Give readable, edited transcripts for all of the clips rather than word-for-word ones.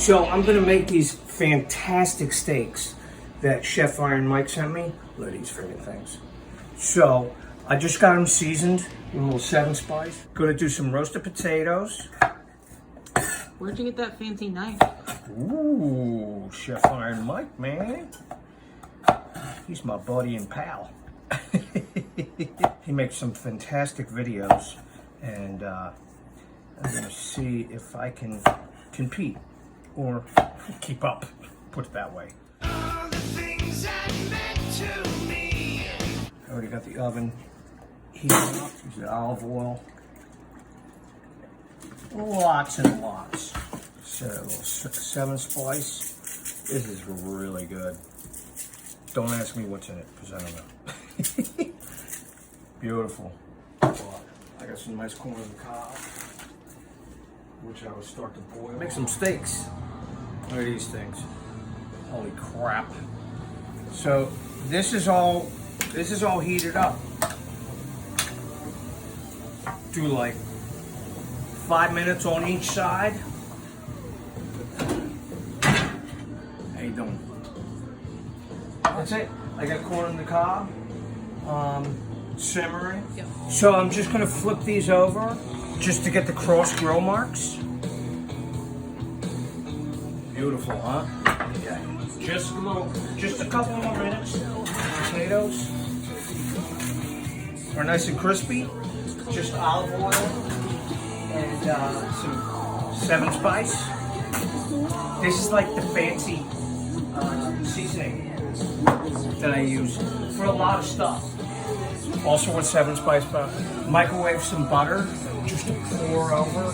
So I'm gonna make these fantastic steaks that Chef Iron Mike sent me. Look at these freaking things. So I just got them seasoned with a little 7 spice. Gonna do some roasted potatoes. Where'd you get that fancy knife? Ooh, Chef Iron Mike, man. He's my buddy and pal. He makes some fantastic videos, and I'm gonna see if I can compete or keep up, put it that way. All the things that meant to me. I already got the oven heating up. Use the olive oil. Lots and lots. So, a little 7 spice. This is really good. Don't ask me what's in it, because I don't know. Beautiful. Well, I got some nice corn on the cob, which I will start to boil. Make some steaks. Look at these things. Holy crap. So, this is all heated up. Do like 5 minutes on each side. How you doing? That's it. I got corn on the cob, simmering. Yep. So I'm just gonna flip these over just to get the cross grill marks. Beautiful, huh? Yeah. Just a couple more minutes. Potatoes are nice and crispy. Just olive oil and some 7 spice. This is like the fancy seasoning that I use for a lot of stuff. Also with 7 spice, but microwave some butter just to pour over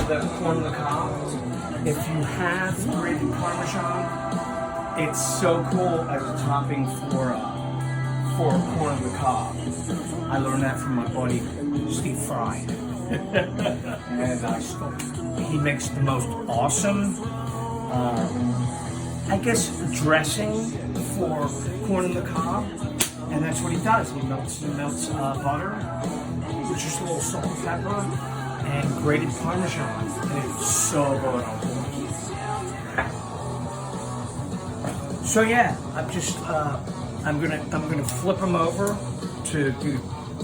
the corn on the cob. If you have grated Parmesan, it's so cool as a topping for corn on the cob. I learned that from my buddy Steve Fry, and he makes the most awesome, I guess, dressing for corn on the cob, and that's what he does. He melts butter with just a little salt and pepper and grated Parmesan, and it's so good on board. So yeah, I'm gonna flip them over to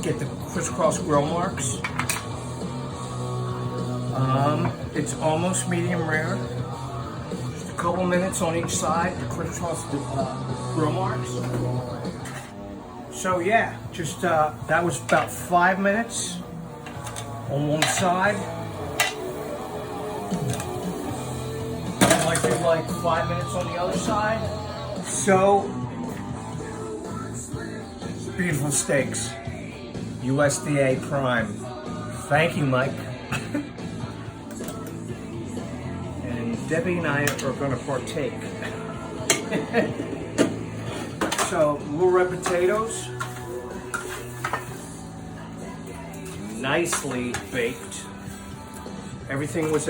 get the crisscross grill marks. It's almost medium rare. Just a couple minutes on each side to crisscross the grill marks. So yeah, just that was about 5 minutes on one side. I like to do like 5 minutes on the other side. So beautiful steaks, USDA Prime. Thank you, Mike. And Debbie and I are going to partake. So, little red potatoes, nicely baked. Everything was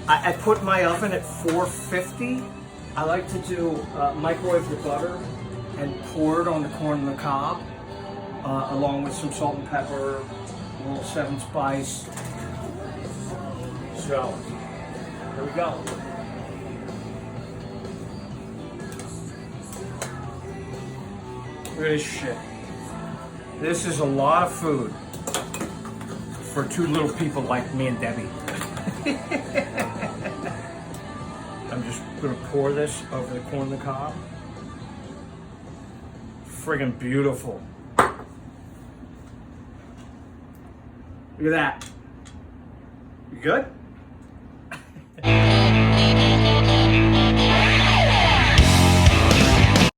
I put my oven at 450. I like to do microwave the butter and pour it on the corn on the cob, along with some salt and pepper, a little 7 spice. So, here we go. Look at this shit. This is a lot of food for 2 little people like me and Debbie. I'm just gonna pour this over the corn on the cob. Friggin' beautiful. Look at that. You good?